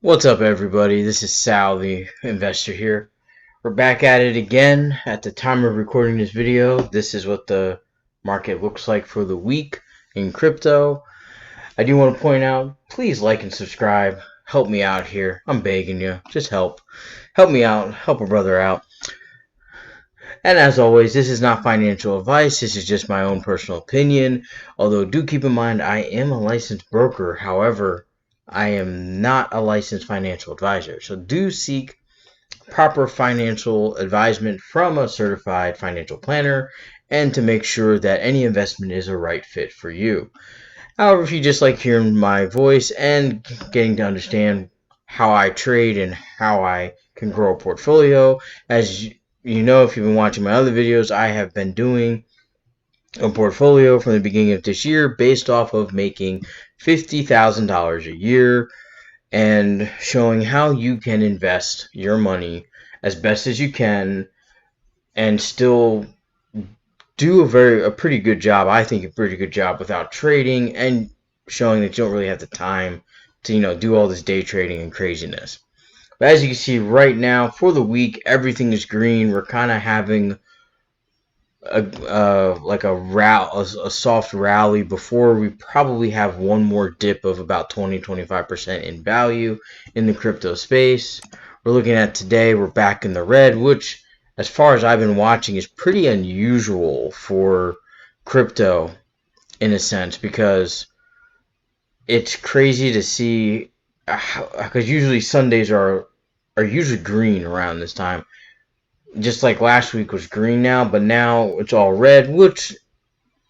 What's up, everybody? This is Sal, the investor here. We're back at it again. At the time of recording this video, this is what the market looks like for the week in crypto. I do want to point out, please like and subscribe. Help me out here. I'm begging you. Just help. Help me out. Help a brother out. And as always, this is not financial advice. This is just my own personal opinion. Although, do keep in mind, I am a licensed broker. However, I am not a licensed financial advisor. So do seek proper financial advisement from a certified financial planner and to make sure that any investment is a right fit for you. However, if you just like hearing my voice and getting to understand how I trade and how I can grow a portfolio, as you know, if you've been watching my other videos, I have been doing a portfolio from the beginning of this year based off of making $50,000 a year and showing how you can invest your money as best as you can and still do a pretty good job. I think a pretty good job without trading and showing that you don't really have the time to do all this day trading and craziness. But as you can see right now for the week, everything is green. We're kind of having a soft rally before we probably have one more dip of about 20-25% in value in the crypto space. We're looking at today, we're back in the red, which as far as I've been watching is pretty unusual for crypto in a sense, because it's crazy to see because usually Sundays are usually green around this time, just like last week was green now, but now it's all red, which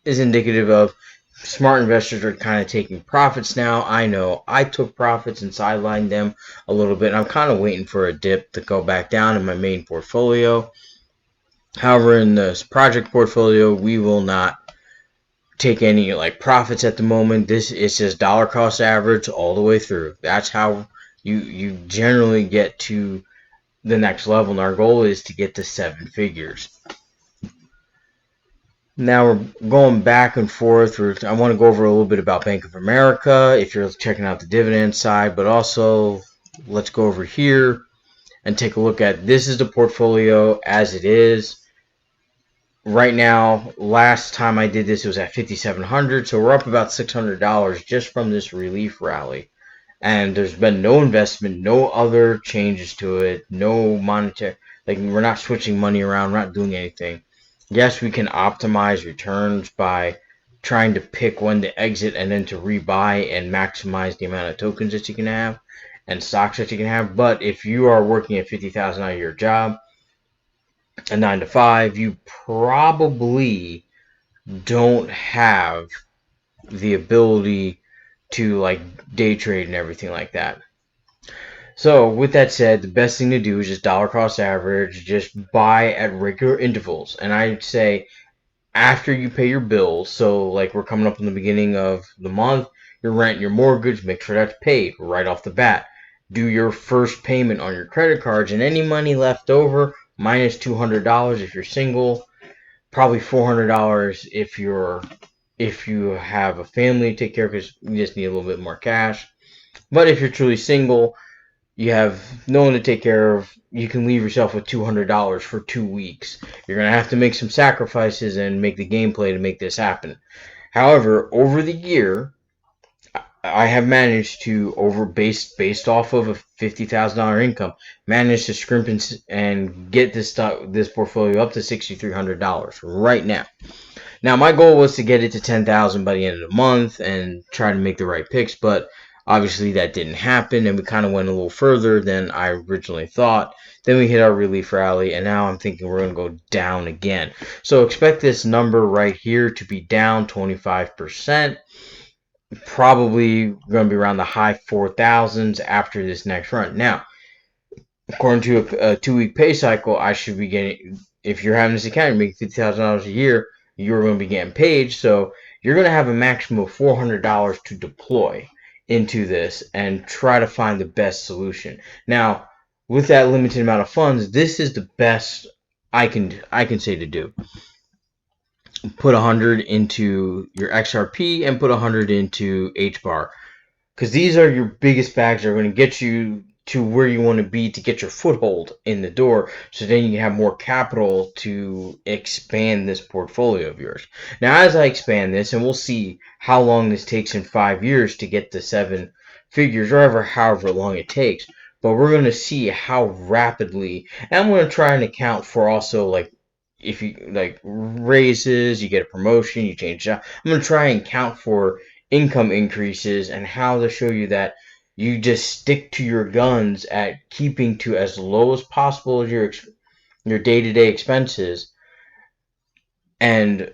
is indicative of smart investors are kind of taking profits now. I know I took profits and sidelined them a little bit. I'm kind of waiting for a dip to go back down in my main portfolio. However, in this project portfolio, we will not take any profits at the moment. This is just dollar cost average all the way through. That's how you generally get to the next level, and our goal is to get to 7 figures. Now we're going back and forth. I want to go over a little bit about Bank of America if you're checking out the dividend side, but also let's go over here and take a look at this is the portfolio as it is. Right now, last time I did this, it was at 5,700, so we're up about $600 just from this relief rally. And there's been no investment, no other changes to it, no monetary, we're not switching money around, we're not doing anything. Yes, we can optimize returns by trying to pick when to exit and then to rebuy and maximize the amount of tokens that you can have and stocks that you can have. But if you are working at 50,000 out of your job, a 9 to 5, you probably don't have the ability to day trade and everything like that. So with that said, the best thing to do is just dollar cost average, just buy at regular intervals. And I'd say after you pay your bills, so like we're coming up in the beginning of the month, your rent, your mortgage, make sure that's paid right off the bat. Do your first payment on your credit cards, and any money left over, minus $200 if you're single, probably $400 if you have a family to take care of, because you just need a little bit more cash. But if you're truly single, you have no one to take care of, you can leave yourself with $200 for 2 weeks. You're going to have to make some sacrifices and make the gameplay to make this happen. However, over the year, I have managed to, based off of a $50,000 income, managed to scrimp and get this portfolio up to $6,300 right now. Now, my goal was to get it to 10,000 by the end of the month and try to make the right picks, but obviously that didn't happen, and we kind of went a little further than I originally thought. Then we hit our relief rally, and now I'm thinking we're going to go down again. So expect this number right here to be down 25%. Probably going to be around the high 4,000s after this next run. Now, according to a 2-week pay cycle, I should be getting, if you're having this account, you're making $50,000 a year, you're going to be getting paid. So you're going to have a maximum of $400 to deploy into this and try to find the best solution. Now, with that limited amount of funds, this is the best I can say to do. Put 100 into your XRP and put 100 into HBAR. because these are your biggest bags that are going to get you to where you want to be to get your foothold in the door, so then you have more capital to expand this portfolio of yours. Now, as I expand this, and we'll see how long this takes in 5 years to get to 7 figures, or however long it takes, but we're going to see how rapidly, and I'm going to try and account for also, like, if you like raises, you get a promotion, you change job. I'm going to try and count for income increases and how to show you that you just stick to your guns at keeping to as low as possible as your day-to-day expenses and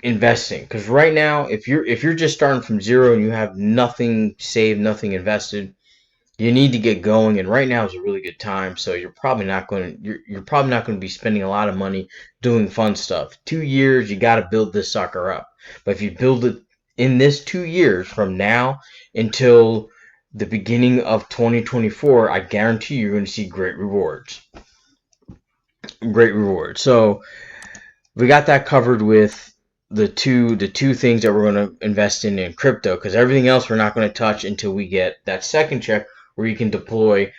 investing. Because right now, if you're just starting from zero and you have nothing saved, nothing invested, you need to get going, and right now is a really good time. So you're probably not going to be spending a lot of money doing fun stuff. 2 years, you got to build this sucker up. But if you build it in this 2 years from now until the beginning of 2024, I guarantee you're going to see great rewards. Great rewards. So we got that covered with the two things that we're going to invest in crypto, because everything else we're not going to touch until we get that second check where you can deploy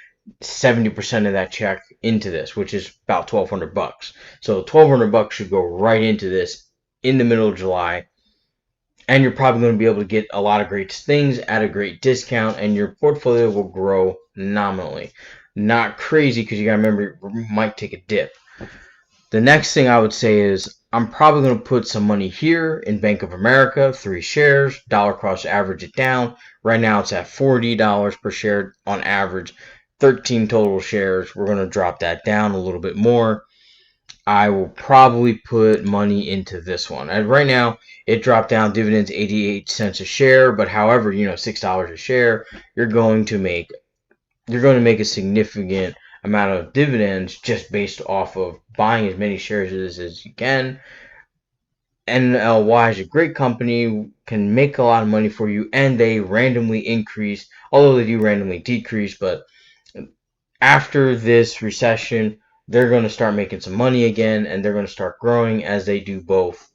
70% of that check into this, which is about $1,200. So $1,200 should go right into this in the middle of July, and you're probably going to be able to get a lot of great things at a great discount, and your portfolio will grow nominally. Not crazy, because you got to remember it might take a dip. The next thing I would say is I'm probably going to put some money here in Bank of America, 3 shares, dollar cost average it down. Right now it's at $40 per share on average, 13 total shares. We're going to drop that down a little bit more. I will probably put money into this one. And right now it dropped down, dividends 88 cents a share, but however, $6 a share, you're going to make a significant amount of dividends just based off of buying as many shares as you can. NLY is a great company, can make a lot of money for you, and they randomly increase, although they do randomly decrease. But after this recession, they're going to start making some money again, and they're going to start growing, as they do both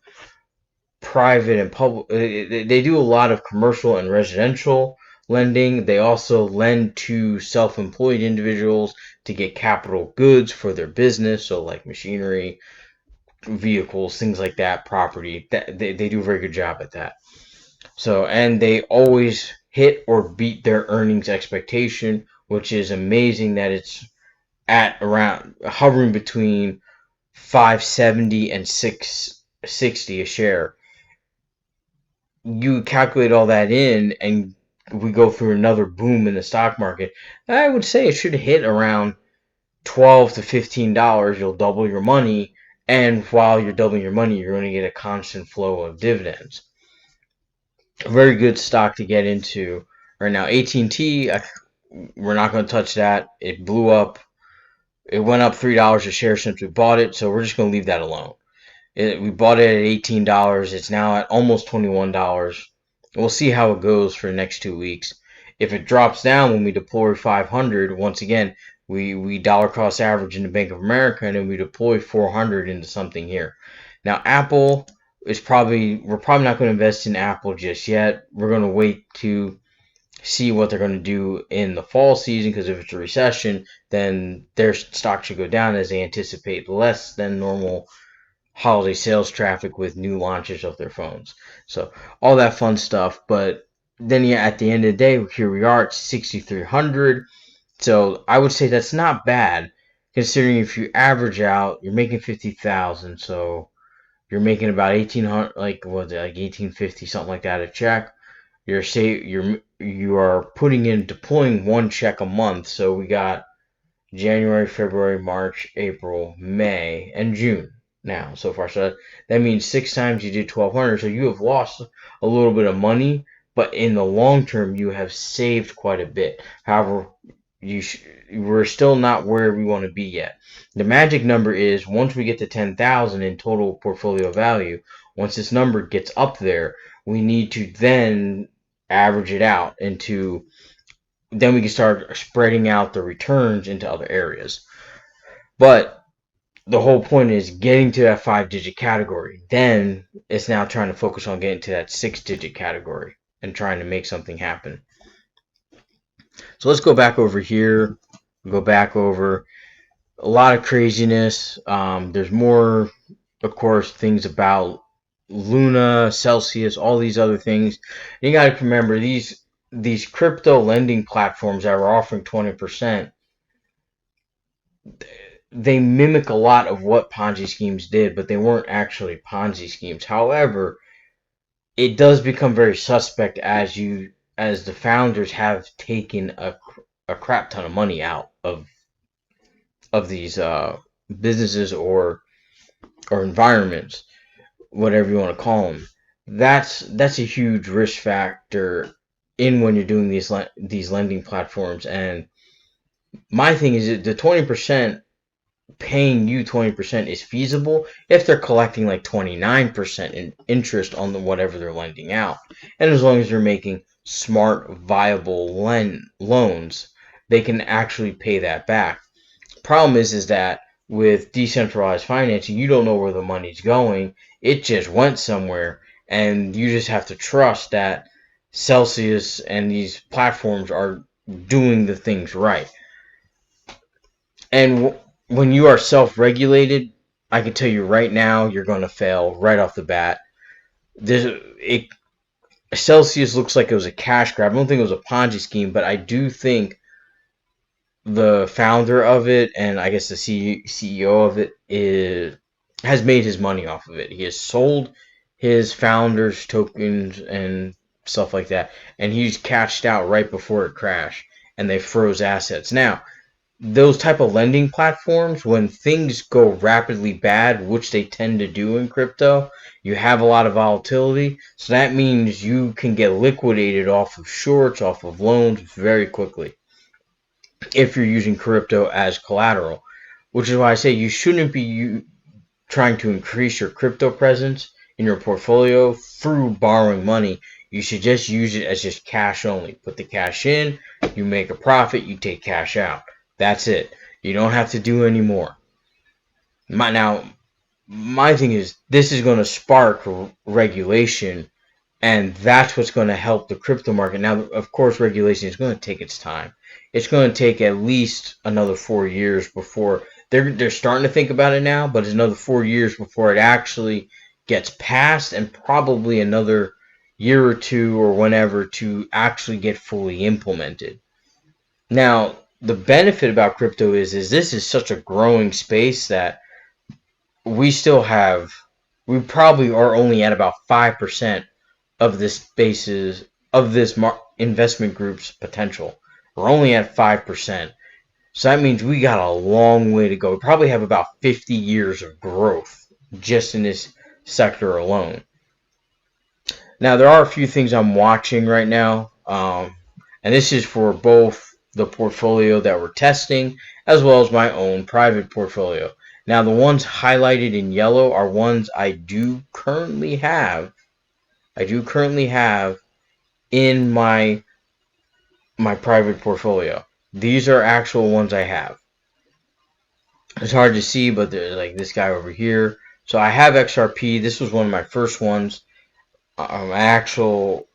private and public. They do a lot of commercial and residential lending. They also lend to self-employed individuals to get capital goods for their business, so like machinery, vehicles, things like that, property. They do a very good job at that. So, and they always hit or beat their earnings expectation, which is amazing that it's at around hovering between 570 and 660 a share. You calculate all that in, and we go through another boom in the stock market, I would say it should hit around $12 to $15. You'll double your money, and while you're doubling your money, you're going to get a constant flow of dividends. A very good stock to get into right now. AT&T, we're not going to touch that. It blew up. It went up $3 a share since we bought it, so we're just going to leave that alone. We bought it at $18. It's now at almost $21. We'll see how it goes for the next 2 weeks. If it drops down when we deploy 500, once again, we dollar cost average into Bank of America, and then we deploy 400 into something here. Now, Apple we're probably not going to invest in Apple just yet. We're going to wait to see what they're going to do in the fall season, because if it's a recession, then their stock should go down as they anticipate less than normal holiday sales traffic with new launches of their phones. So all that fun stuff. But then at the end of the day, here we are at 6,300. So I would say that's not bad, considering if you average out, you're making 50,000. So you're making about 1,800, like what, like 1,850, something like that a check. You are deploying one check a month. So we got January, February, March, April, May, and June now so far. So that means 6 times you did 1,200. So you have lost a little bit of money, but in the long term, you have saved quite a bit. However, we're still not where we want to be yet. The magic number is once we get to 10,000 in total portfolio value. Once this number gets up there, we need to then average it out into. Then we can start spreading out the returns into other areas. But the whole point is getting to that 5-digit category. Then it's now trying to focus on getting to that 6-digit category and trying to make something happen. So let's go back over here. Go back over a lot of craziness. There's more, of course, things about Luna, Celsius, all these other things. You got to remember these crypto lending platforms that were offering 20%. They mimic a lot of what Ponzi schemes did, but they weren't actually Ponzi schemes. However, it does become very suspect as the founders have taken a crap ton of money out of these businesses or environments, whatever you want to call them. That's a huge risk factor in when you're doing these lending platforms. And my thing is that the 20%, paying you 20% is feasible if they're collecting like 29% in interest on whatever they're lending out. And as long as they're making smart, viable loans, they can actually pay that back. Problem is that with decentralized financing, you don't know where the money's going. It just went somewhere, and you just have to trust that Celsius and these platforms are doing the things right. And when you are self-regulated, I can tell you right now, you're going to fail right off the bat. Celsius looks like it was a cash grab. I don't think it was a Ponzi scheme, but I do think the founder of it, and I guess the CEO of it, has made his money off of it. He has sold his founders tokens and stuff like that, and he's cashed out right before it crashed, and they froze assets. Now, those type of lending platforms, when things go rapidly bad, which they tend to do in crypto, you have a lot of volatility. So that means you can get liquidated off of shorts, off of loans very quickly if you're using crypto as collateral. Which is why I say you shouldn't be trying to increase your crypto presence in your portfolio through borrowing money. You should just use it as just cash only. Put the cash in, you make a profit, you take cash out. That's it. You don't have to do any more. My thing is, this is going to spark regulation, and that's what's going to help the crypto market. Now, of course, regulation is going to take its time. It's going to take at least another 4 years before they're starting to think about it now, but it's another 4 years before it actually gets passed, and probably another year or two or whenever to actually get fully implemented. Now, the benefit about crypto is this is such a growing space that we probably are only at about 5% of this space's of this investment group's potential. We're only at 5%. So that means we got a long way to go. We probably have about 50 years of growth just in this sector alone. Now, there are a few things I'm watching right now, and this is for both the portfolio that we're testing as well as my own private portfolio. Now, the ones highlighted in yellow are ones I do currently have. In my private portfolio. These are actual ones I have. It's hard to see, but there's like this guy over here. So I have XRP. This was one of my first ones. An actual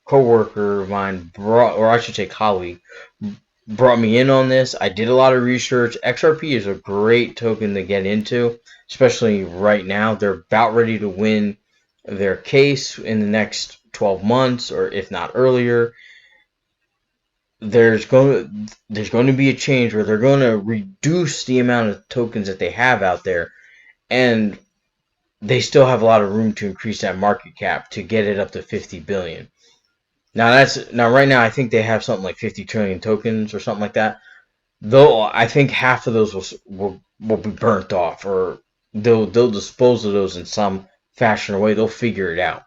co-worker of mine or I should say colleague, brought me in on this. I did a lot of research. XRP is a great token to get into, especially right now. They're about ready to win their case in the next 12 months, or if not earlier. There's going to be a change where they're going to reduce the amount of tokens that they have out there, and they still have a lot of room to increase that market cap to get it up to 50 billion. Now right now I think they have something like 50 trillion tokens or something like that. Though I think half of those will be burnt off, or they'll dispose of those in some fashion or way. They'll figure it out.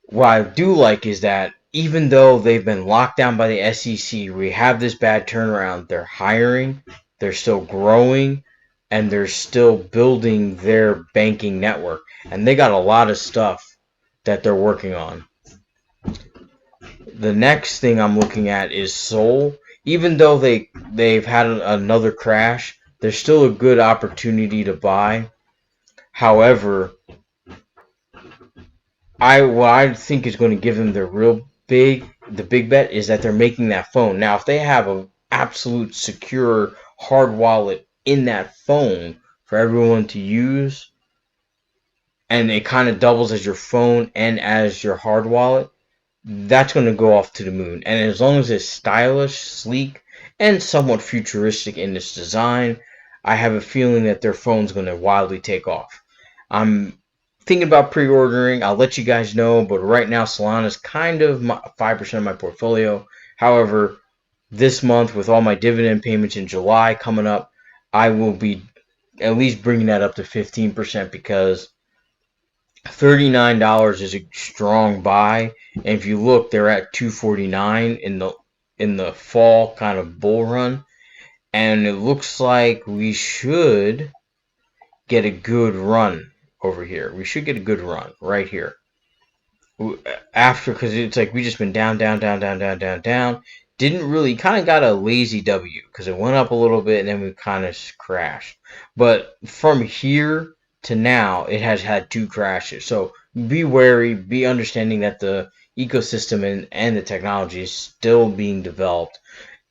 What I do like is that even though they've been locked down by the SEC, we have this bad turnaround. They're hiring, they're still growing, and they're still building their banking network. And they got a lot of stuff that they're working on. The next thing I'm looking at is Sol. Even though they've had another crash, there's still a good opportunity to buy. However, what I think is going to give them the real big the big bet is that they're making that phone. Now, if they have an absolute secure hard wallet in that phone for everyone to use, and it kind of doubles as your phone and as your hard wallet, that's going to go off to the moon. And as long as it's stylish, sleek, and somewhat futuristic in its design, I have a feeling that their phone's going to wildly take off. I'm thinking about pre-ordering. I'll let you guys know, but right now Solana is kind of 5% of my portfolio. However, this month with all my dividend payments in July coming up, I will be at least bringing that up to 15% because $39 is a strong buy. And if you look, they're at $249 in the fall kind of bull run, and it looks like we should get a good run over here. We should get a good run right here. After, because it's like we just been down, down, down, down, down, down, down. Didn't really, kind of got a lazy W because it went up a little bit and then we kind of crashed. But from here to now, it has had 2 crashes. So be wary, be understanding that the ecosystem and the technology is still being developed.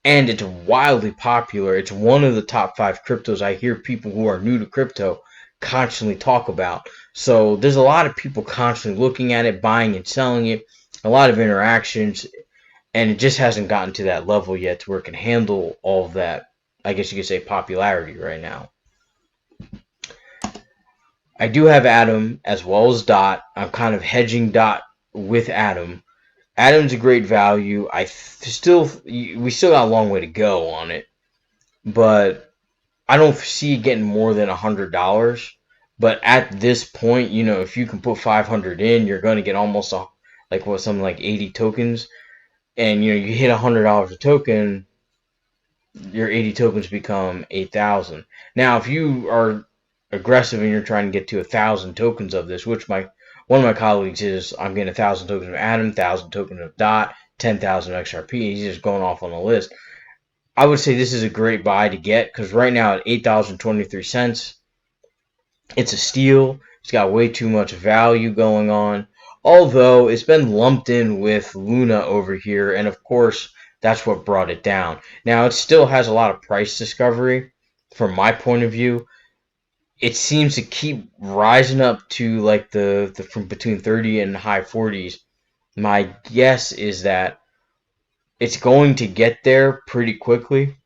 And it's wildly popular. It's one of the top 5 cryptos I hear people who are new to crypto constantly talk about. So there's a lot of people constantly looking at it, buying and selling it, a lot of interactions, and it just hasn't gotten to that level yet to where it can handle all of that, I guess you could say, popularity right now. I do have Atom as well as Dot. I'm kind of hedging Dot with Atom. Atom's a great value. We still got a long way to go on it, but I don't see it getting more than $100. But at this point, if you can put 500 in, you're going to get almost something like 80 tokens, and you hit $100 a token, your 80 tokens become 8,000. Now, if you are aggressive and you're trying to get to 1,000 tokens of this, which one of my colleagues is, I'm getting 1,000 tokens of Atom, 1,000 tokens of Dot, 10,000 XRP. He's just going off on the list. I would say this is a great buy to get because right now at $8.23, it's a steal. It's got way too much value going on. Although it's been lumped in with Luna over here, and of course that's what brought it down. Now it still has a lot of price discovery from my point of view. It seems to keep rising up to like the from between 30 and high 40s. My guess is that it's going to get there pretty quickly.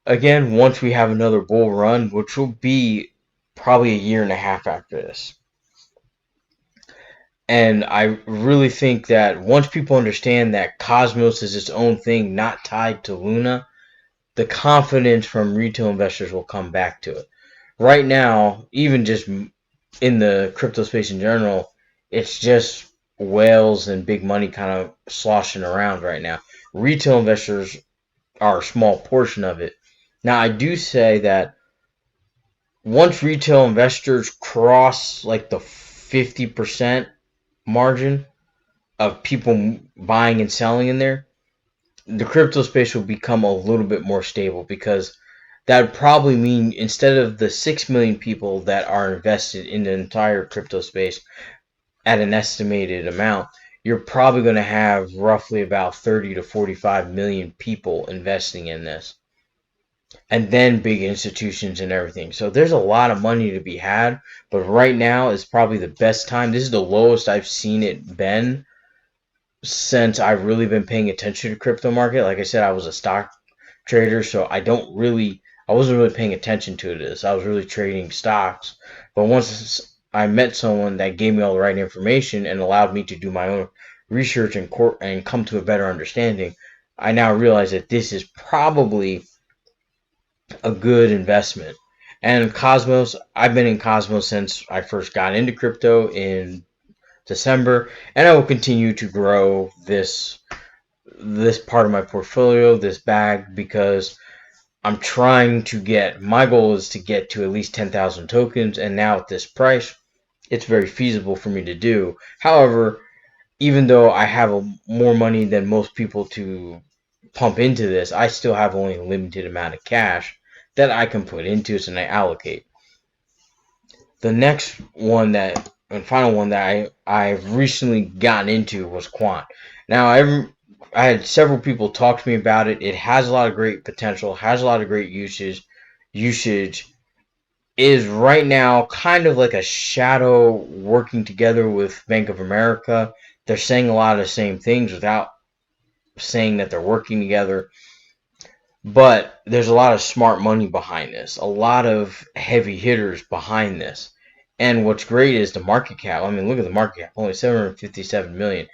Again, once we have another bull run, which will be probably a year and a half after this. And I really think that once people understand that Cosmos is its own thing, not tied to Luna, the confidence from retail investors will come back to it. Right now, even just in the crypto space in general, it's just whales and big money kind of sloshing around right now. Retail investors are a small portion of it. Now, I do say that once retail investors cross like the 50% margin of people buying and selling in there, the crypto space will become a little bit more stable because that would probably mean instead of the 6 million people that are invested in the entire crypto space at an estimated amount, you're probably going to have roughly about 30 to 45 million people investing in this. And then big institutions and everything. So there's a lot of money to be had, but right now is probably the best time. This is the lowest I've seen it been since I've really been paying attention to crypto market. Like I said, I was a stock trader, so I wasn't really paying attention to this. I was really trading stocks. But once I met someone that gave me all the right information and allowed me to do my own research and come to a better understanding, I now realize that this is probably a good investment. And Cosmos, I've been in Cosmos since I first got into crypto in December, and I will continue to grow this part of my portfolio, this bag, because I'm trying to my goal is to get to at least 10,000 tokens, and now at this price, it's very feasible for me to do. However, even though I have more money than most people to pump into this, I still have only a limited amount of cash that I can put into it and I allocate. The next one and final one that I've recently gotten into was Quant. Now, I had several people talk to me about it. It has a lot of great potential, has a lot of great usage is right now kind of like a shadow working together with Bank of America. They're saying a lot of the same things without saying that they're working together. But there's a lot of smart money behind this, a lot of heavy hitters behind this. And what's great is the market cap. I mean, look at the market cap, only 757 million.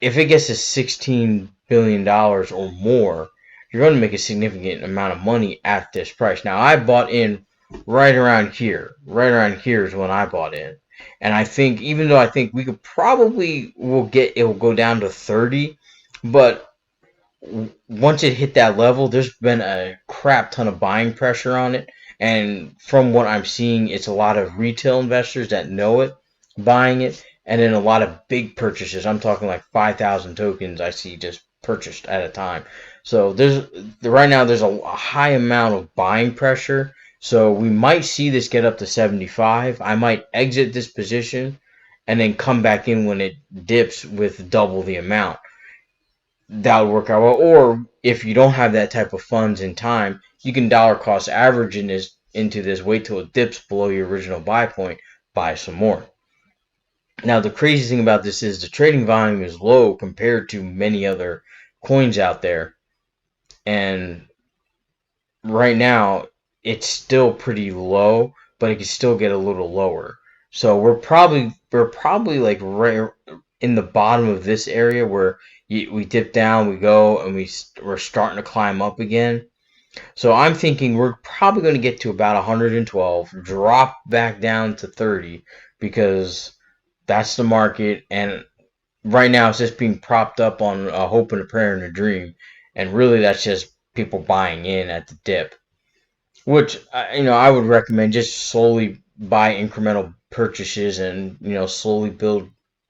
If it gets to $16 billion or more, you're going to make a significant amount of money at this price. Now, I bought in right around here. Right around here is when I bought in. And I think, even though I think we could probably it will go down to 30, but once it hit that level, there's been a crap ton of buying pressure on it. And from what I'm seeing, it's a lot of retail investors that know it buying it, and then a lot of big purchases. I'm talking like 5,000 tokens I see just purchased at a time. So right now there's a high amount of buying pressure. So we might see this get up to 75. I might exit this position and then come back in when it dips with double the amount. That would work out well. Or if you don't have that type of funds in time, you can dollar cost average into this, wait till it dips below your original buy point, buy some more. Now the crazy thing about this is the trading volume is low compared to many other coins out there, and right now it's still pretty low, but it can still get a little lower. So we're probably like right in the bottom of this area where we dip down, we go, and we're starting to climb up again. So I'm thinking we're probably going to get to about 112, drop back down to 30 because that's the market, and right now it's just being propped up on a hope and a prayer and a dream, and really that's just people buying in at the dip. Which I would recommend just slowly buy incremental purchases and slowly build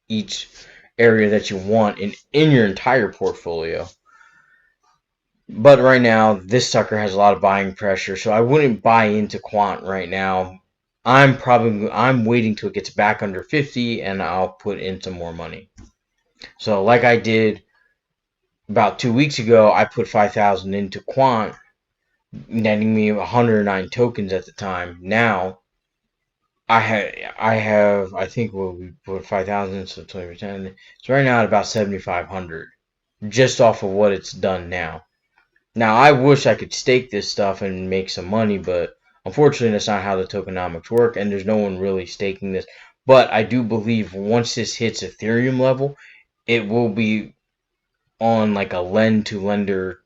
each area that you want in your entire portfolio. But right now, this sucker has a lot of buying pressure, so I wouldn't buy into quant right now. I'm waiting till it gets back under 50 and I'll put in some more money. So like I did about 2 weeks ago, I put 5,000 into quant, netting me 109 tokens at the time. Now I think we put 5,000, so 20%. So right now at about 7,500, just off of what it's done now. Now I wish I could stake this stuff and make some money, but unfortunately that's not how the tokenomics work, and there's no one really staking this. But I do believe once this hits Ethereum level, it will be on like a lend to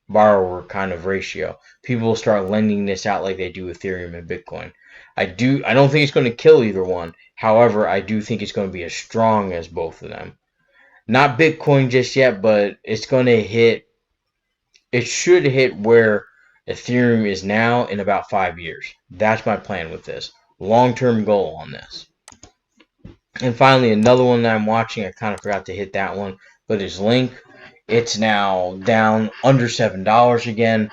borrower kind of ratio. People will start lending this out like they do Ethereum and Bitcoin. I don't think it's going to kill either one. However, I do think it's going to be as strong as both of them. Not Bitcoin just yet, but it's going to hit. It should hit where Ethereum is now in about 5 years. That's my plan with this. Long-term goal on this. And finally, another one that I'm watching, I kind of forgot to hit that one, but is Link. It's now down under $7 again.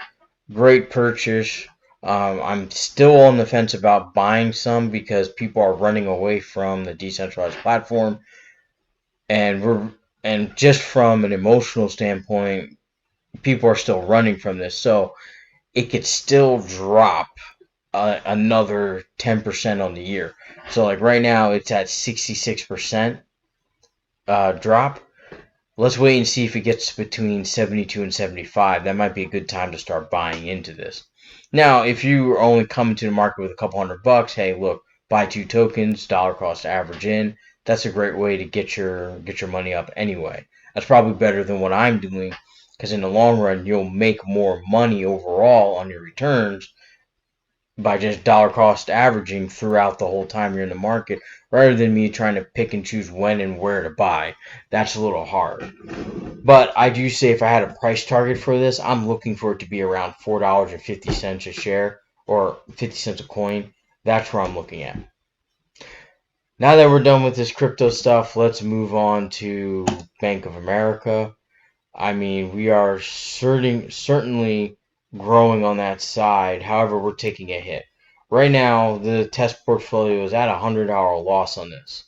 Great purchase. I'm still on the fence about buying some because people are running away from the decentralized platform, and just from an emotional standpoint, people are still running from this. So it could still drop another 10% on the year. So like right now, it's at 66% drop. Let's wait and see if it gets between 72 and 75. That might be a good time to start buying into this. Now, if you are only coming to the market with a couple $100, hey, look, buy 2 tokens, dollar cost average in. That's a great way to get your money up anyway. That's probably better than what I'm doing, because in the long run, you'll make more money overall on your returns by just dollar cost averaging throughout the whole time you're in the market, rather than me trying to pick and choose when and where to buy. That's a little hard. But I do say if I had a price target for this, I'm looking for it to be around $4.50 a share, or 50 cents a coin. That's where I'm looking at. Now that we're done with this crypto stuff, let's move on to Bank of America. I mean, we are certainly growing on that side. However, we're taking a hit. Right now, the test portfolio is at a $100 loss on this.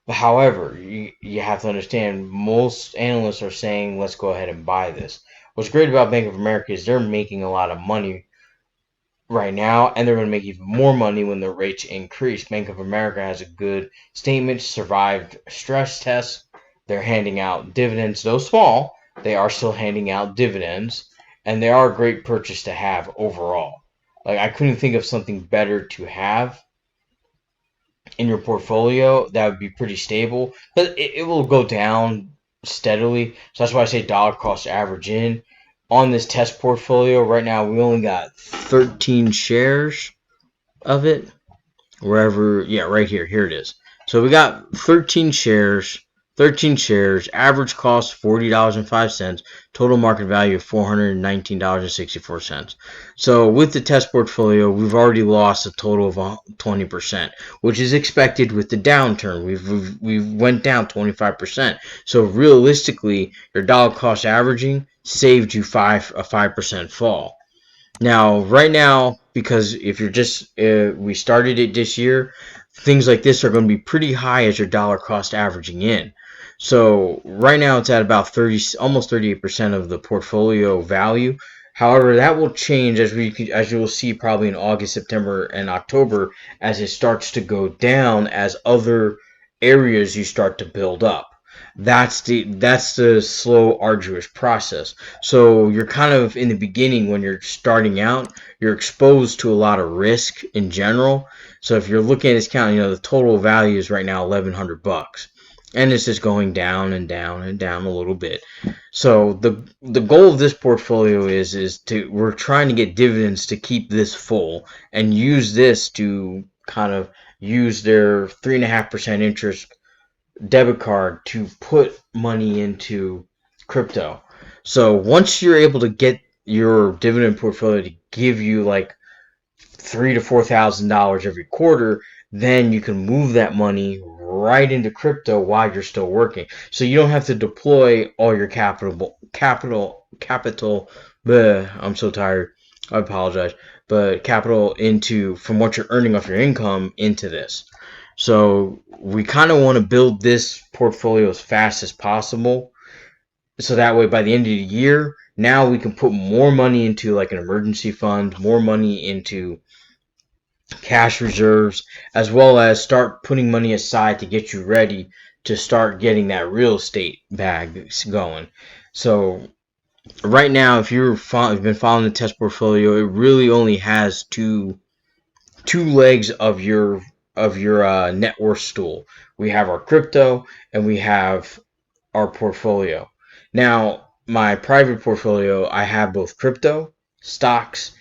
However, you have to understand most analysts are saying, let's go ahead and buy this. What's great about Bank of America is they're making a lot of money right now, and they're going to make even more money when the rates increase. Bank of America has a good statement, survived stress tests. They're handing out dividends, though small. They are still handing out dividends, and they are a great purchase to have overall. Like, I couldn't think of something better to have in your portfolio that would be pretty stable, but it will go down steadily. So that's why I say dollar cost average in. On this test portfolio right now, we only got 13 shares of it. Wherever, yeah, right here. Here it is. So we got 13 shares. 13 shares. Average cost $40.05. Total market value of $419.64. So with the test portfolio, we've already lost a total of 20%, which is expected with the downturn. We've went down 25%. So realistically, your dollar cost averaging saved you a 5% fall. Now, right now, because if you're just we started it this year, things like this are going to be pretty high as your dollar cost averaging in. So right now it's at about 30, almost 38% of the portfolio value. However, that will change as you will see probably in August, September, and October as it starts to go down as other areas you start to build up. That's the slow, arduous process. So you're kind of in the beginning when you're starting out, you're exposed to a lot of risk in general. So if you're looking at this count, the total value is right now $1,100, and it's just going down and down and down a little bit. So the goal of this portfolio is to we're trying to get dividends to keep this full and use this to kind of use their 3.5% interest debit card to put money into crypto. So once you're able to get your dividend portfolio to give you like $3,000 to $4,000 every quarter, then you can move that money right into crypto while you're still working. So you don't have to deploy all your capital. Bleh, I'm so tired. I apologize, but capital into from what you're earning off your income into this. So we kind of want to build this portfolio as fast as possible. So that way, by the end of the year, now we can put more money into like an emergency fund, more money into cash reserves, as well as start putting money aside to get you ready to start getting that real estate bag going. So right now, if you've been following the test portfolio, it really only has two legs of your net worth stool. We have our crypto and we have our portfolio. Now, my private portfolio, I have both crypto, stocks,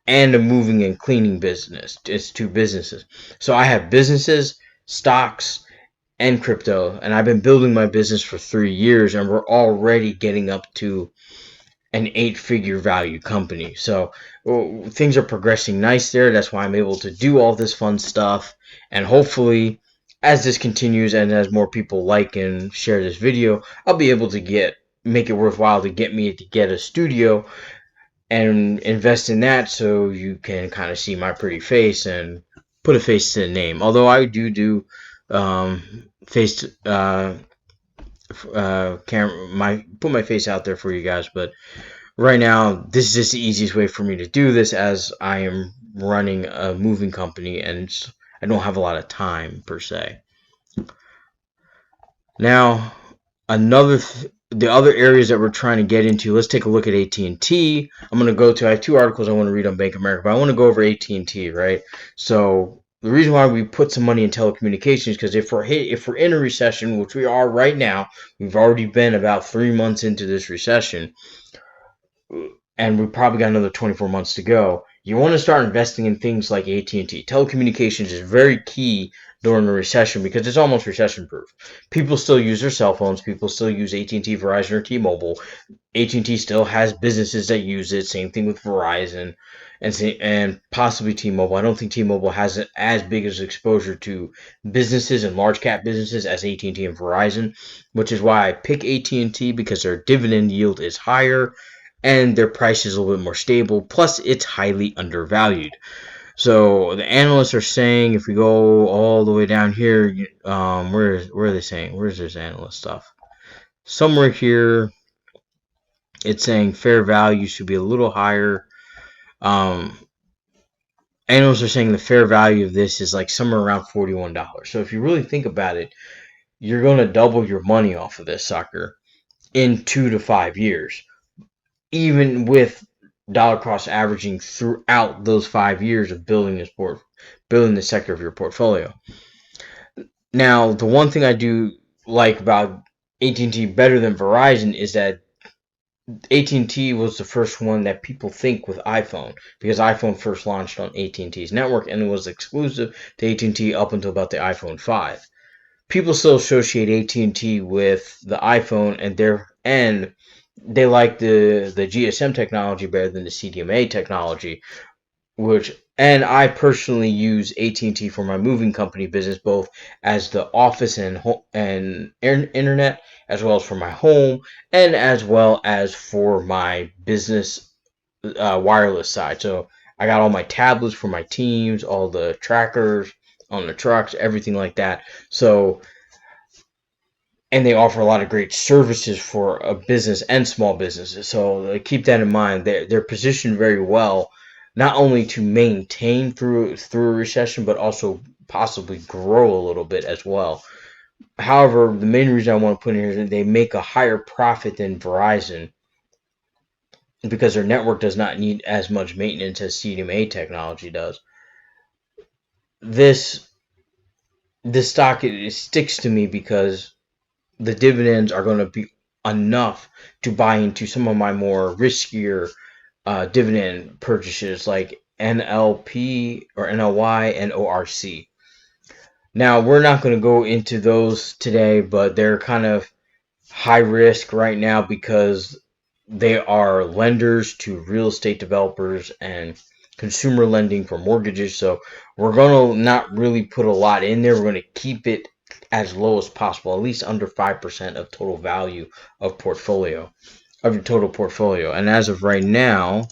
and a moving and cleaning business. It's two businesses. So I have businesses, stocks, and crypto, and I've been building my business for 3 years, and we're already getting up to an 8-figure value company. So things are progressing nice there. That's why I'm able to do all this fun stuff. And hopefully, as this continues and as more people like and share this video, I'll be able to make it worthwhile to get a studio and invest in that so you can kind of see my pretty face and put a face to the name. Although I do face camera put my face out there for you guys, but right now this is just the easiest way for me to do this as I am running a moving company and I don't have a lot of time per se. Now the other areas that we're trying to get into, let's take a look at AT&T. I have 2 articles I want to read on Bank of America, but I want to go over AT&T, right? So the reason why we put some money in telecommunications is because if we're in a recession, which we are right now, we've already been about 3 months into this recession, and we probably got another 24 months to go. You want to start investing in things like AT&T. Telecommunications is very key during a recession because it's almost recession proof. People still use their cell phones. People still use AT&T, Verizon, or T-Mobile. AT&T still has businesses that use it. Same thing with Verizon and possibly T-Mobile. I don't think T-Mobile has as big as exposure to businesses and large cap businesses as AT&T and Verizon, which is why I pick AT&T because their dividend yield is higher and their price is a little bit more stable. Plus, it's highly undervalued. So the analysts are saying, if we go all the way down here, where are they saying? Where's this analyst stuff? Somewhere here, it's saying fair value should be a little higher. Um, Analysts are saying the fair value of this is like somewhere around $41. So if you really think about it, you're going to double your money off of this sucker in 2 to 5 years, even with dollar cost averaging throughout those 5 years of building the sector of your portfolio. Now, the one thing I do like about AT&T better than Verizon is that AT&T was the first one that people think with iPhone, because iPhone first launched on AT&T's network and it was exclusive to AT&T up until about the iPhone 5. People still associate AT&T with the iPhone, and they like the GSM technology better than the CDMA technology, and I personally use AT&T for my moving company business, both as the office and internet, as well as for my home, and as well as for my business wireless side. So I got all my tablets for my teams, all the trackers on the trucks, everything like that. So, and they offer a lot of great services for a business and small businesses. So keep that in mind. They're positioned very well, not only to maintain through a recession, but also possibly grow a little bit as well. However, the main reason I want to put in here is that they make a higher profit than Verizon because their network does not need as much maintenance as CDMA technology does. This this stock, it sticks to me because the dividends are going to be enough to buy into some of my more riskier dividend purchases like NLP or NLY and ORC. Now, we're not going to go into those today, but they're kind of high risk right now because they are lenders to real estate developers and consumer lending for mortgages. So we're going to not really put a lot in there. We're going to keep it as low as possible, at least under 5% of total value of your total portfolio. And as of right now,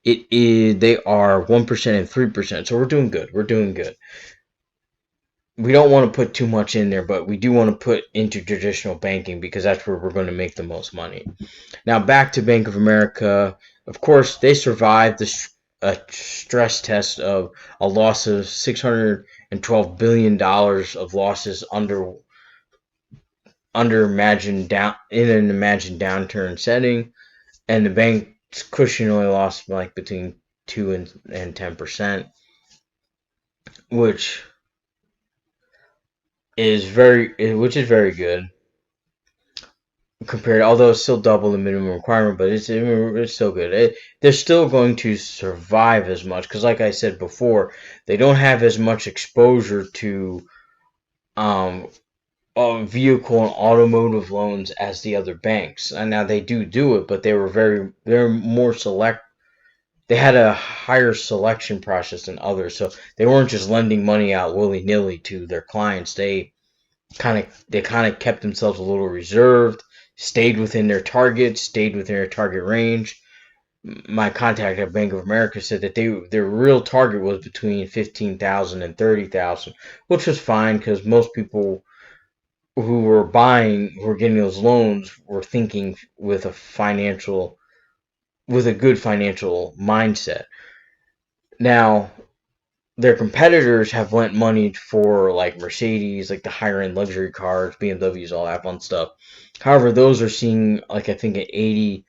they are 1% and 3%. So we're doing good. We're doing good. We don't want to put too much in there, but we do want to put into traditional banking because that's where we're going to make the most money. Now back to Bank of America. Of course, they survived a stress test of a loss of $612 billion of losses under imagined down in an imagined downturn setting, and the bank's cushion only lost like between 2 and 10%, which is very good compared. Although it's still double the minimum requirement, but it's still good. They're still going to survive as much because, like I said before, they don't have as much exposure to um, vehicle and automotive loans as the other banks. And now they do it, but they're more select. They had a higher selection process than others, so they weren't just lending money out willy nilly to their clients. They kind of kept themselves a little reserved, stayed within their target range. My contact at Bank of America said that their real target was between 15,000 and 30,000, which was fine because most people who were getting those loans were thinking with a good financial mindset. Now, their competitors have lent money for like Mercedes, like the higher end luxury cars, BMWs, all that fun stuff. However, those are seeing like I think an 80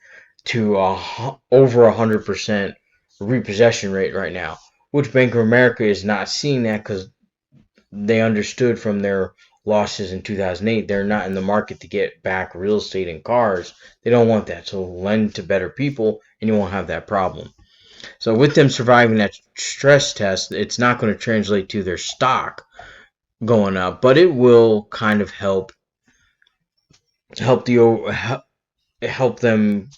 to over 100% repossession rate right now, which Bank of America is not seeing that because they understood from their losses in 2008 they're not in the market to get back real estate and cars. They don't want that, so lend to better people and you won't have that problem. So with them surviving that stress test, it's not going to translate to their stock going up, but it will kind of help the help them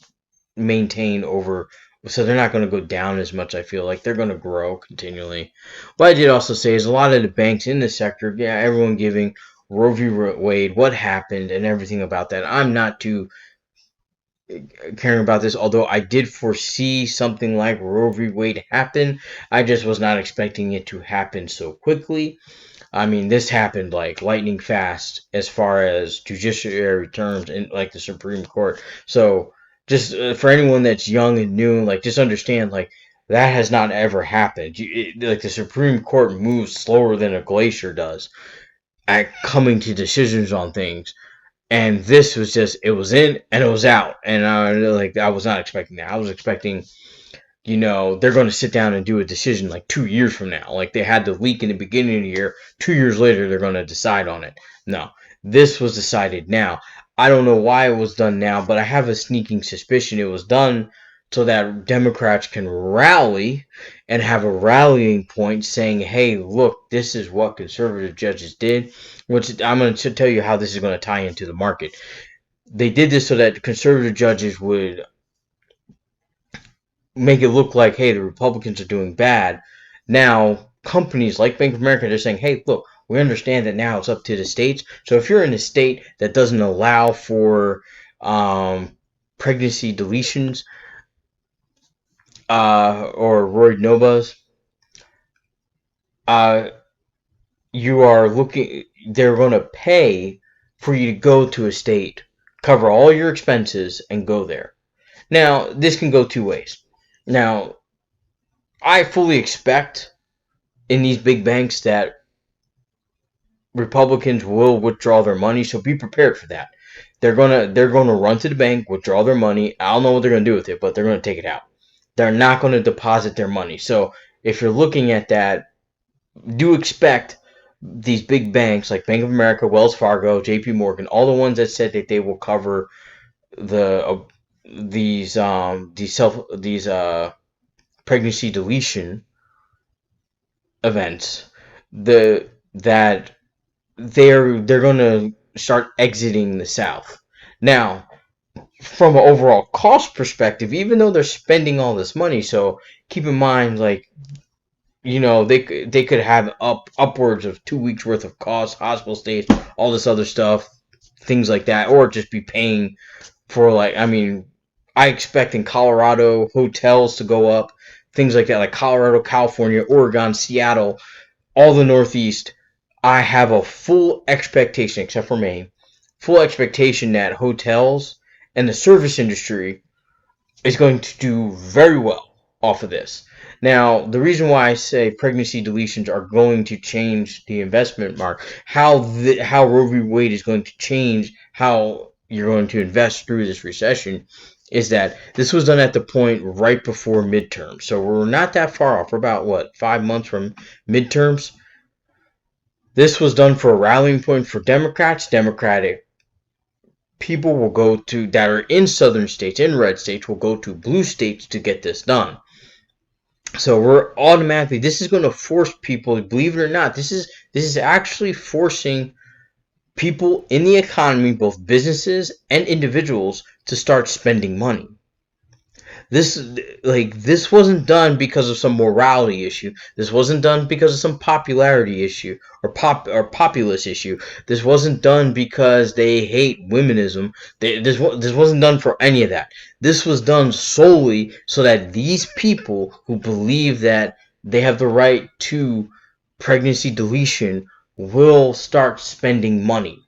maintain over. So they're not going to go down as much. I feel like they're going to grow continually. What I did also say is a lot of the banks in this sector, yeah, everyone giving Roe v. Wade, what happened, and everything about that. I'm not too caring about this, although I did foresee something like Roe v. Wade happen. I just was not expecting it to happen so quickly. I mean, this happened like lightning fast as far as judiciary terms in like the Supreme Court. So just for anyone that's young and new, like just understand like that has not ever happened. Like the Supreme Court moves slower than a glacier does at coming to decisions on things. And this was just, it was in and it was out. And I was not expecting that. I was expecting, they're going to sit down and do a decision like 2 years from now. Like they had the leak in the beginning of the year. 2 years later, they're going to decide on it. No, this was decided now. I don't know why it was done now, but I have a sneaking suspicion it was done so that Democrats can rally and have a rallying point saying, hey, look, this is what conservative judges did, which I'm going to tell you how this is going to tie into the market. They did this so that conservative judges would make it look like, hey, the Republicans are doing bad. Now, companies like Bank of America, they're saying, hey, look, we understand that now it's up to the states. So if you're in a state that doesn't allow for pregnancy deletions or Roy Novas, you are looking, they're going to pay for you to go to a state, cover all your expenses, and go there. Now, this can go two ways. Now, I fully expect in these big banks that Republicans will withdraw their money, so be prepared for that. They're gonna run to the bank, withdraw their money. I don't know what they're gonna do with it, but they're gonna take it out. They're not gonna deposit their money. So if you're looking at that, do expect these big banks like Bank of America, Wells Fargo, J.P. Morgan, all the ones that said that they will cover the these pregnancy deletion events, that they're going to start exiting the South. Now, from an overall cost perspective, even though they're spending all this money, so keep in mind, like, they could have upwards of 2 weeks worth of costs, hospital stays, all this other stuff, things like that, or just be paying for, like, I mean, I expect in Colorado hotels to go up, things like that, like Colorado, California, Oregon, Seattle, all the Northeast. I have a full expectation, except for Maine, full expectation that hotels and the service industry is going to do very well off of this. Now, the reason why I say pregnancy deletions are going to change the investment market, how Roe v. Wade is going to change how you're going to invest through this recession, is that this was done at the point right before midterms. So we're not that far off. We're about, 5 months from midterms. This was done for a rallying point for Democrats. Democratic people will go to, that are in southern states, in red states, will go to blue states to get this done. So we're automatically, this is going to force people, believe it or not, this is actually forcing people in the economy, both businesses and individuals, to start spending money. This wasn't done because of some morality issue. This wasn't done because of some popularity issue or populist issue. This wasn't done because they hate womenism. This wasn't done for any of that. This was done solely so that these people who believe that they have the right to pregnancy deletion will start spending money.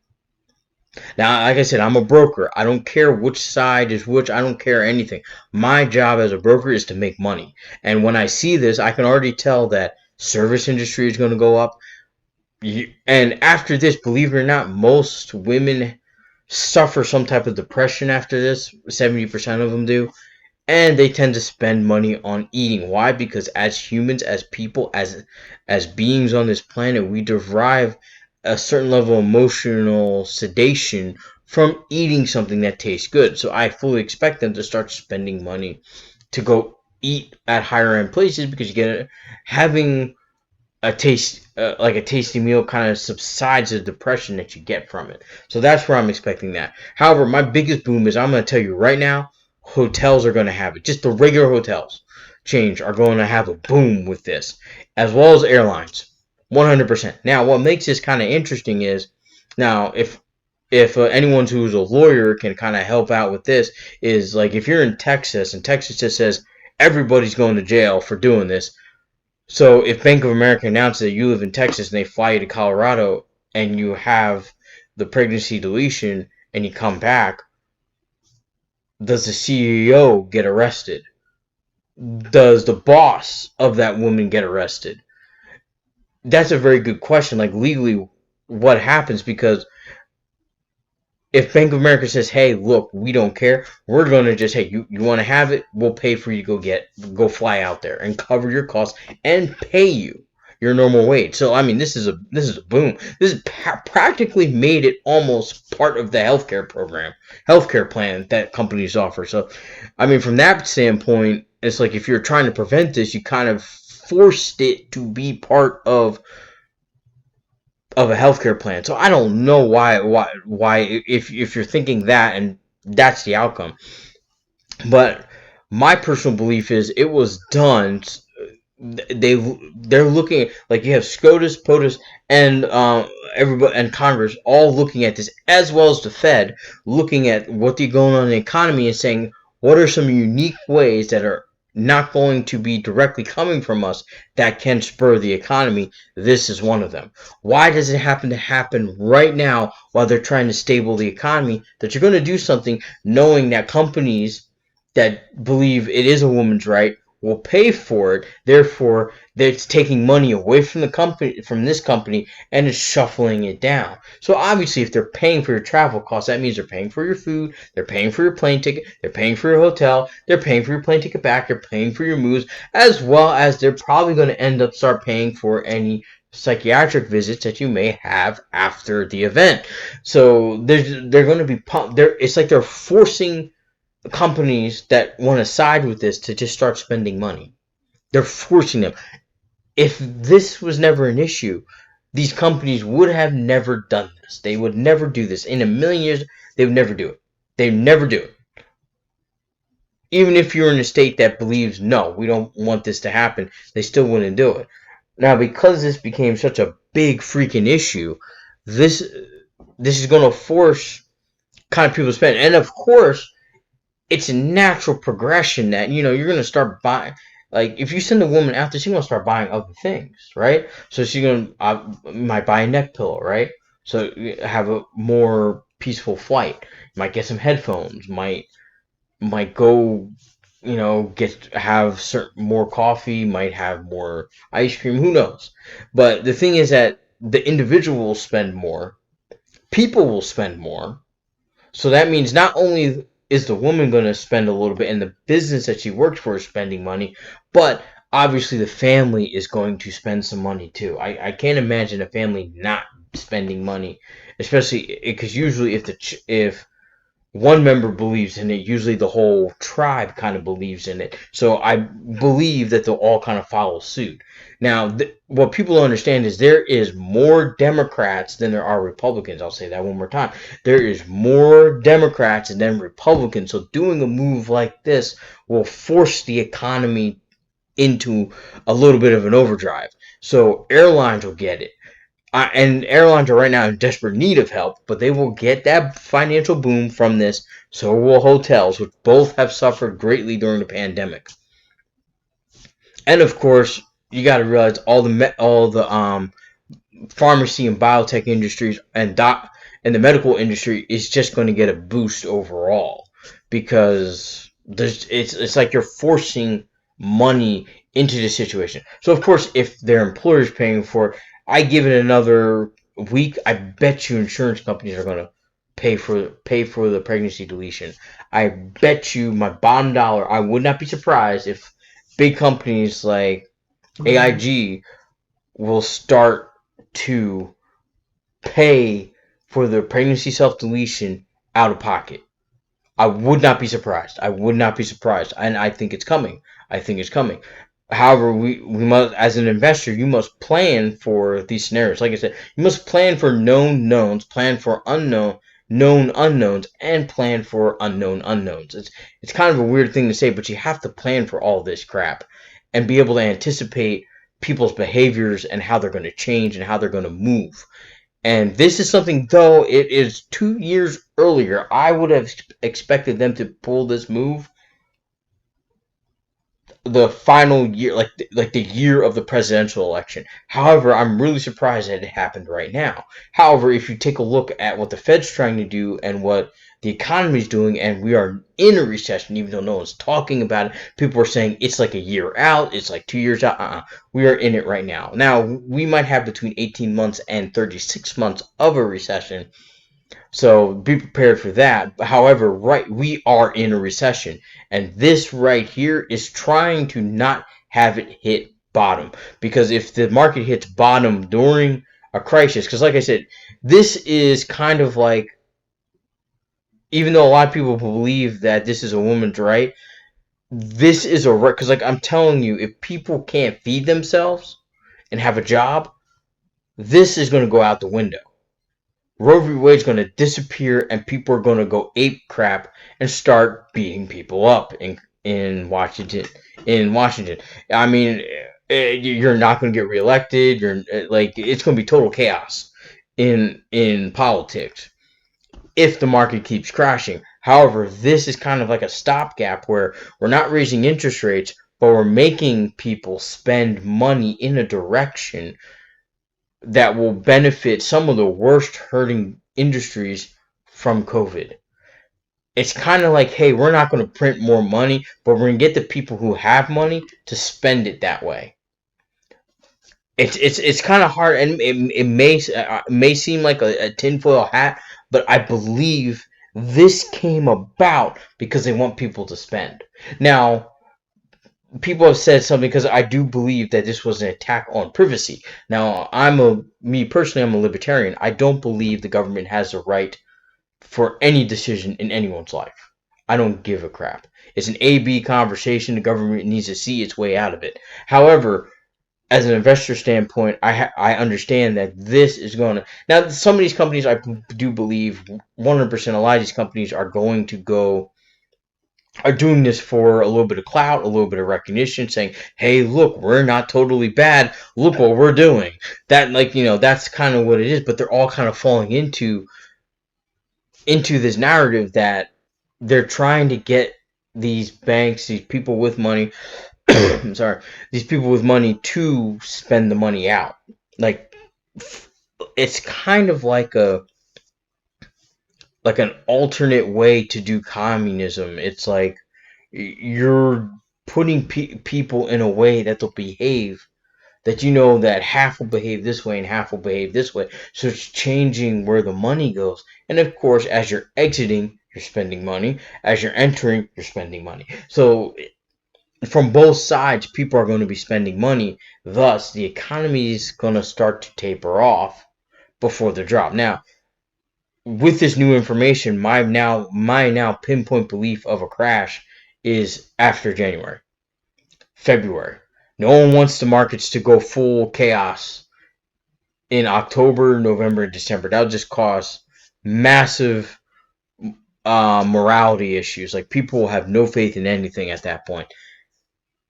Now, like I said, I'm a broker. I don't care which side is which. I don't care anything. My job as a broker is to make money. And when I see this, I can already tell that service industry is going to go up. And after this, believe it or not, most women suffer some type of depression after this. 70% of them do. And they tend to spend money on eating. Why? Because as humans, as people, as beings on this planet, we derive a certain level of emotional sedation from eating something that tastes good. So I fully expect them to start spending money to go eat at higher end places, because you get having a taste, like a tasty meal, kind of subsides the depression that you get from it. So that's where I'm expecting that. However, my biggest boom is, I'm going to tell you right now, hotels are going to have it. Just the regular hotels change are going to have a boom with this, as well as airlines. 100%. Now, what makes this kind of interesting is, now, if if anyone who's a lawyer can kind of help out with this, is like if you're in Texas and Texas just says everybody's going to jail for doing this. So if Bank of America announces that you live in Texas and they fly you to Colorado and you have the pregnancy deletion and you come back, does the CEO get arrested? Does the boss of that woman get arrested? That's a very good question. Like legally, what happens? Because if Bank of America says, "Hey, look, we don't care. We're going to just, hey, you want to have it? We'll pay for you to go fly out there and cover your costs and pay you your normal wage." So I mean, this is a boom. This is practically made it almost part of the healthcare plan that companies offer. So, I mean, from that standpoint, it's like if you're trying to prevent this, you kind of forced it to be part of a healthcare plan. So I don't know why if you're thinking that and that's the outcome. But my personal belief is it was done. They're looking like you have Scotus, POTUS, and everybody and Congress all looking at this, as well as the Fed looking at what's going on in the economy and saying what are some unique ways that are not going to be directly coming from us that can spur the economy. This is one of them. Why does it happen to happen right now while they're trying to stable the economy? That you're going to do something knowing that companies that believe it is a woman's right will pay for it. Therefore, it's taking money away from the company, from this company, and it's shuffling it down. So obviously, if they're paying for your travel costs, that means they're paying for your food, they're paying for your plane ticket, they're paying for your hotel, they're paying for your plane ticket back, they're paying for your moves, as well as they're probably going to end up start paying for any psychiatric visits that you may have after the event. So they're going to be pumped. It's like they're forcing companies that want to side with this to just start spending money. They're forcing them. If this was never an issue, these companies would have never done this. They would never do this. In a million years, they would never do it. They would never do it. Even if you're in a state that believes, no, we don't want this to happen, they still wouldn't do it. Now, because this became such a big freaking issue, this is going to force kind of people to spend. And of course, it's a natural progression that you're going to start buying. Like if you send a woman out there, she's going to start buying other things, right? So she's going to might buy a neck pillow, right? So you have a more peaceful flight. Might get some headphones. Might go, have certain more coffee. Might have more ice cream. Who knows? But the thing is that the individual will spend more. People will spend more. So that means not only is the woman going to spend a little bit and the business that she worked for is spending money, but obviously the family is going to spend some money too. I can't imagine a family not spending money, especially because usually if one member believes in it, usually the whole tribe kind of believes in it. So I believe that they'll all kind of follow suit. Now, what people don't understand is there is more Democrats than there are Republicans. I'll say that one more time. There is more Democrats than Republicans. So doing a move like this will force the economy into a little bit of an overdrive. So airlines will get it. And airlines are right now in desperate need of help, but they will get that financial boom from this. So will hotels, which both have suffered greatly during the pandemic. And of course, you got to realize all the pharmacy and biotech industries and the medical industry is just going to get a boost overall because it's like you're forcing money into the situation. So of course, if their employer is paying for it, I give it another week, I bet you insurance companies are going to pay for the pregnancy deletion. I bet you my bottom dollar, I would not be surprised if big companies like AIG will start to pay for the pregnancy self-deletion out of pocket. I would not be surprised. I would not be surprised. And I think it's coming. I think it's coming. However, we must, as an investor, you must plan for these scenarios. Like I said, you must plan for known knowns, plan for known unknowns, and plan for unknown unknowns. It's kind of a weird thing to say, but you have to plan for all this crap and be able to anticipate people's behaviors and how they're going to change and how they're going to move. And this is something, though it is 2 years earlier, I would have expected them to pull this move the final year, like the year of the presidential election. However, I'm really surprised that it happened right now. However, if you take a look at what the Fed's trying to do and what the economy is doing, and we are in a recession, even though no one's talking about it, people are saying it's like a year out, it's like 2 years out. We are in it right now. Now, we might have between 18 months and 36 months of a recession, so be prepared for that. However, right, we are in a recession, and this right here is trying to not have it hit bottom. Because if the market hits bottom during a crisis, because like I said, this is kind of like, even though a lot of people believe that this is a woman's right, this is a right. Because like I'm telling you, if people can't feed themselves and have a job, this is going to go out the window. Roe v. Wade is going to disappear, and people are going to go ape crap and start beating people up in Washington. I mean, you're not going to get reelected. You're like, it's going to be total chaos in politics if the market keeps crashing. However, this is kind of like a stopgap where we're not raising interest rates, but we're making people spend money in a direction that will benefit some of the worst hurting industries from COVID. It's kind of like, hey, we're not going to print more money, but we're going to get the people who have money to spend it that way. It's kind of hard, and it may seem like a tinfoil hat, but I believe this came about because they want people to spend. Now, people have said something, because I do believe that this was an attack on privacy. Now, me personally, I'm a libertarian. I don't believe the government has the right for any decision in anyone's life. I don't give a crap. It's an A-B conversation. The government needs to see its way out of it. However, as an investor standpoint, I understand that this is going to... Now, some of these companies, I do believe 100%, a lot of these companies are going to go... are doing this for a little bit of clout, a little bit of recognition, saying, hey, look, we're not totally bad. Look what we're doing. That, like, that's kind of what it is, but they're all kind of falling into this narrative that they're trying to get these banks, these people with money, I'm sorry, these people with money to spend the money out. Like, it's kind of like an alternate way to do communism. It's like you're putting people in a way that they'll behave, that that half will behave this way and half will behave this way. So it's changing where the money goes. And of course, as you're exiting, you're spending money. As you're entering, you're spending money. So from both sides, people are going to be spending money. Thus, the economy is going to start to taper off before the drop. Now, with this new information, my now pinpoint belief of a crash is after January, February. No one wants the markets to go full chaos in October, November, and December. That'll just cause massive morality issues. Like, people will have no faith in anything at that point.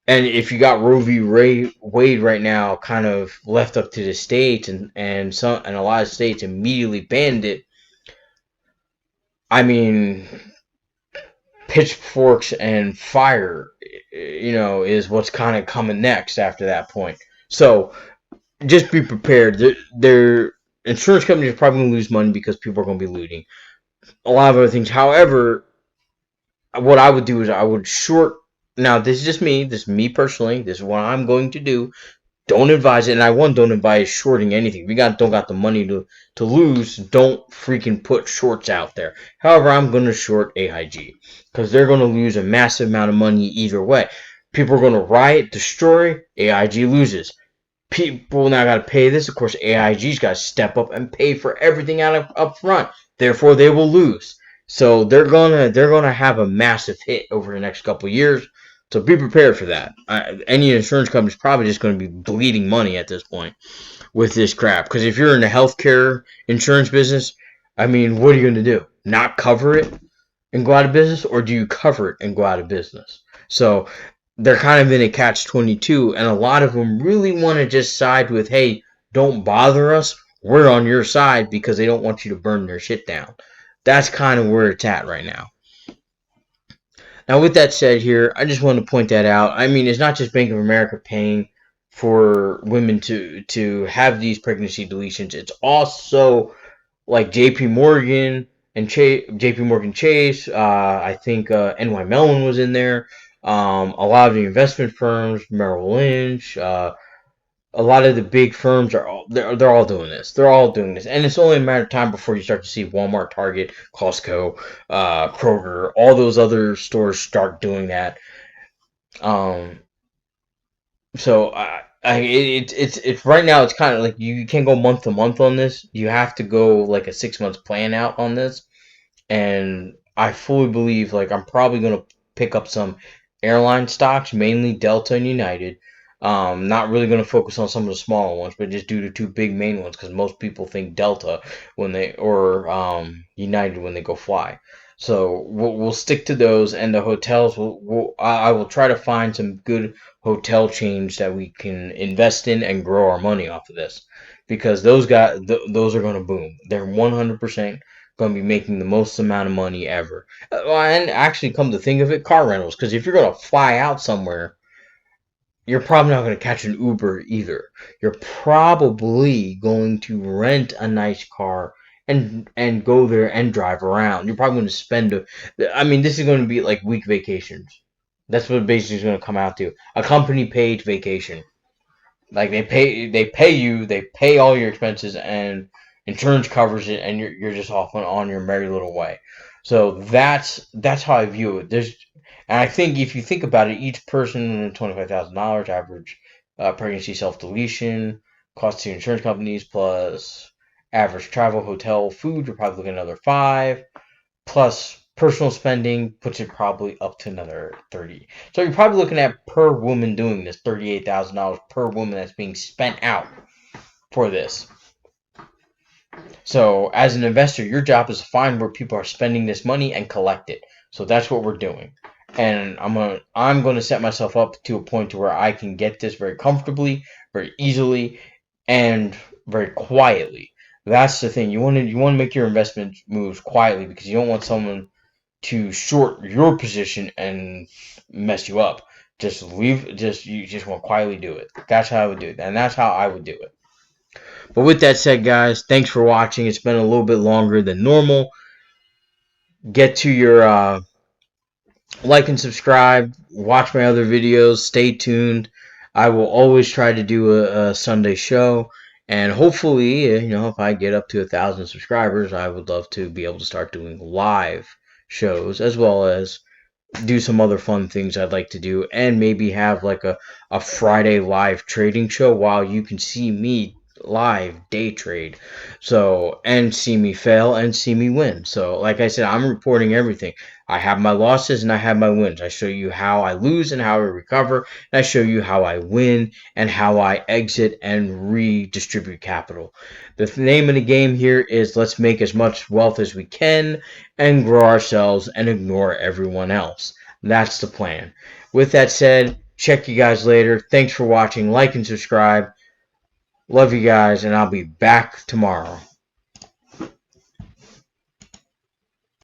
And if you got Roe v. Wade right now kind of left up to the states, and a lot of states immediately banned it, I mean, pitchforks and fire, is what's kind of coming next after that point. So just be prepared. Their insurance companies are probably going to lose money because people are going to be looting. A lot of other things. However, what I would do is I would short. Now, this is just me. This is me personally. This is what I'm going to do. Don't advise it, and don't advise shorting anything. If you don't got the money to lose, don't freaking put shorts out there. However, I'm going to short AIG because they're going to lose a massive amount of money either way. People are going to riot, destroy, AIG loses. People now got to pay this. Of course, AIG's got to step up and pay for everything up front. Therefore, they will lose. So they're gonna have a massive hit over the next couple of years. So be prepared for that. Any insurance company is probably just going to be bleeding money at this point with this crap. Because if you're in the healthcare insurance business, I mean, what are you going to do? Not cover it and go out of business? Or do you cover it and go out of business? So they're kind of in a catch-22. And a lot of them really want to just side with, hey, don't bother us. we're on your side because they don't want you to burn their shit down. That's kind of where it's at right now. Now, with that said here, I just want to point that out. I mean, it's not just Bank of America paying for women to have these pregnancy deletions. It's also like JP Morgan and JP Morgan Chase. I think NY Mellon was in there. A lot of the investment firms, Merrill Lynch, a lot of the big firms are all they're all doing this. They're all doing this, and it's only a matter of time before you start to see Walmart, Target, Costco, Kroger, all those other stores start doing that. Um, so it's right now. It's kind of like you can't go month to month on this. You have to go like a 6 months plan out on this. And I fully believe like I'm probably gonna pick up some airline stocks, mainly Delta and United. Not really gonna focus on some of the smaller ones, but just do the two big main ones because most people think Delta when they or United when they go fly. So we'll stick to those, and the hotels. I will try to find some good hotel chains that we can invest in and grow our money off of this, because those are gonna boom. They're 100% going to be making the most amount of money ever. And actually, come to think of it, car rentals. Because if you're going to fly out somewhere, you're probably not going to catch an Uber either. You're probably going to rent a nice car and go there and drive around. You're probably going to spend I mean, this is going to be like week vacations. That's what basically is going to come out to. A company paid vacation. Like they pay all your expenses, and insurance covers it, and you're just off on your merry little way. So that's how I view it. And I think if you think about it, each person $25,000 average pregnancy self deletion cost to insurance companies plus average travel, hotel, food. You're probably looking at another five plus personal spending puts it probably up to another 30. So you're probably looking at per woman doing this $38,000 per woman that's being spent out for this. So as an investor, your job is to find where people are spending this money and collect it. So that's what we're doing. And I'm gonna set myself up to a point to where I can get this very comfortably, very easily, and very quietly. That's the thing. You want to make your investment moves quietly because you don't want someone to short your position and mess you up. You just want to quietly do it. That's how I would do it, and that's how I would do it. But with that said, guys, thanks for watching. It's been a little bit longer than normal. Get to your like and subscribe. Watch my other videos. Stay tuned. I will always try to do a Sunday show, and hopefully, if I get up to 1,000 subscribers, I would love to be able to start doing live shows as well as do some other fun things I'd like to do, and maybe have like a Friday live trading show while you can see me live day trade. So, and see me fail and see me win. So like I said, I'm reporting everything. I have my losses and I have my wins. I show you how I lose and how I recover, and I show you how I win and how I exit and redistribute capital. The name of the game here is let's make as much wealth as we can and grow ourselves and ignore everyone else. That's the plan. With that said, check you guys later. Thanks for watching. Like and subscribe. Love you guys, and I'll be back tomorrow.